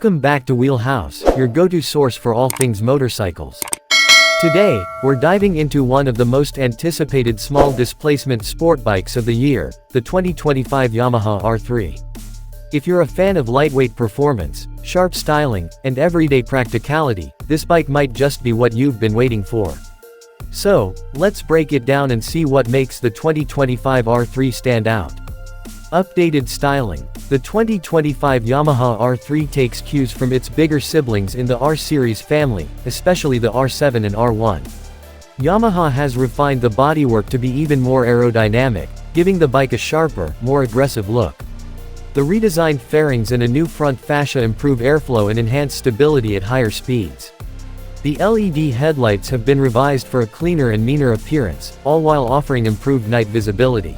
Welcome back to Wheelhouse, your go-to source for all things motorcycles. Today, we're diving into one of the most anticipated small displacement sport bikes of the year, the 2025 Yamaha R3. If you're a fan of lightweight performance, sharp styling, and everyday practicality, this bike might just be what you've been waiting for. So, let's break it down and see what makes the 2025 R3 stand out. Updated styling. The 2025 Yamaha R3 takes cues from its bigger siblings in the R series family, especially the R7 and R1. Yamaha has refined the bodywork to be even more aerodynamic, giving the bike a sharper, more aggressive look. The redesigned fairings and a new front fascia improve airflow and enhance stability at higher speeds. The LED headlights have been revised for a cleaner and meaner appearance, all while offering improved night visibility.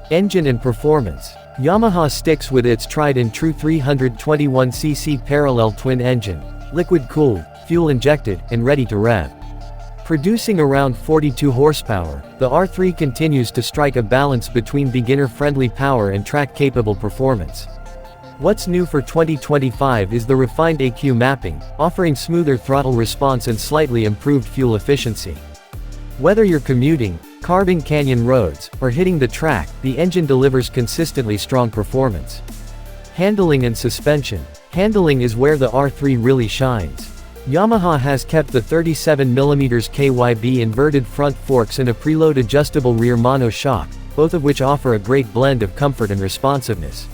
Engine and performance. Yamaha sticks with its tried-and-true 321cc parallel twin engine, liquid-cooled, fuel-injected, and ready to rev. Producing around 42 horsepower, the R3 continues to strike a balance between beginner-friendly power and track-capable performance. What's new for 2025 is the refined ECU mapping, offering smoother throttle response and slightly improved fuel efficiency. Whether you're commuting, carving canyon roads, or hitting the track, the engine delivers consistently strong performance. Handling and suspension. Handling is where the R3 really shines. Yamaha has kept the 37mm KYB inverted front forks and a preload adjustable rear mono shock, both of which offer a great blend of comfort and responsiveness.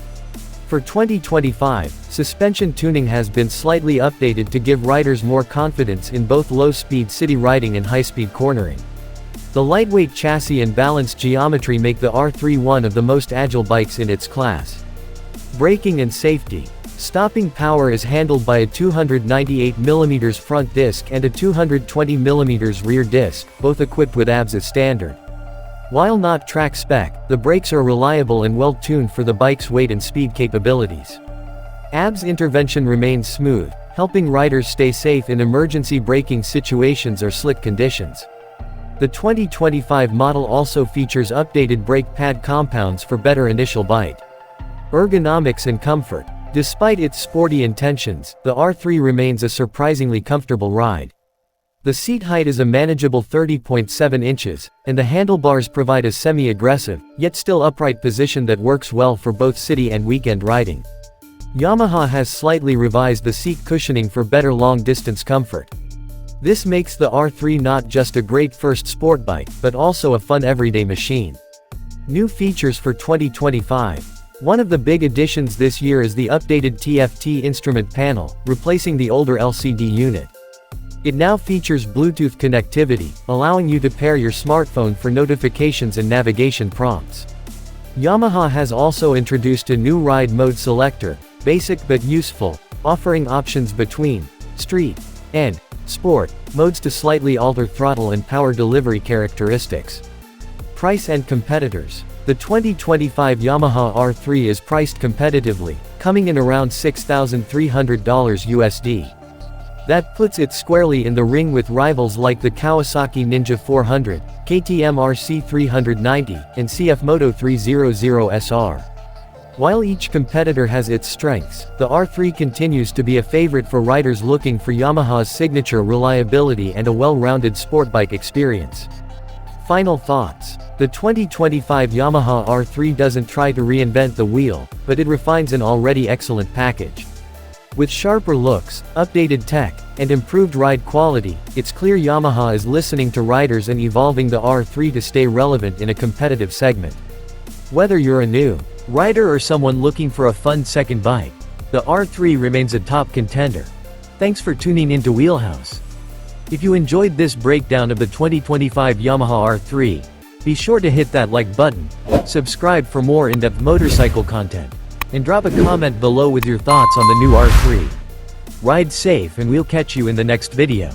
For 2025, suspension tuning has been slightly updated to give riders more confidence in both low-speed city riding and high-speed cornering. The lightweight chassis and balanced geometry make the R3 one of the most agile bikes in its class. Braking and safety. Stopping power is handled by a 298mm front disc and a 220mm rear disc, both equipped with ABS as standard. While not track spec, the brakes are reliable and well-tuned for the bike's weight and speed capabilities. ABS intervention remains smooth, helping riders stay safe in emergency braking situations or slick conditions. The 2025 model also features updated brake pad compounds for better initial bite. Ergonomics and comfort. Despite its sporty intentions, the R3 remains a surprisingly comfortable ride. The seat height is a manageable 30.7 inches, and the handlebars provide a semi-aggressive, yet still upright position that works well for both city and weekend riding. Yamaha has slightly revised the seat cushioning for better long-distance comfort. This makes the R3 not just a great first sport bike, but also a fun everyday machine. New features for 2025. One of the big additions this year is the updated TFT instrument panel, replacing the older LCD unit. It now features Bluetooth connectivity, allowing you to pair your smartphone for notifications and navigation prompts. Yamaha has also introduced a new ride mode selector, basic but useful, offering options between street and sport modes to slightly alter throttle and power delivery characteristics. Price and competitors. The 2025 Yamaha R3 is priced competitively, coming in around $6,300 USD. That puts it squarely in the ring with rivals like the Kawasaki Ninja 400, KTM RC 390, and CF Moto 300 SR. While each competitor has its strengths, the R3 continues to be a favorite for riders looking for Yamaha's signature reliability and a well-rounded sport bike experience. Final thoughts. The 2025 Yamaha R3 doesn't try to reinvent the wheel, but it refines an already excellent package. With sharper looks, updated tech, and improved ride quality, it's clear Yamaha is listening to riders and evolving the R3 to stay relevant in a competitive segment. Whether you're a new rider or someone looking for a fun second bike, the R3 remains a top contender. Thanks for tuning into Wheelhouse. If you enjoyed this breakdown of the 2025 Yamaha R3, be sure to hit that like button, subscribe for more in-depth motorcycle content, and drop a comment below with your thoughts on the new R3. Ride safe and we'll catch you in the next video.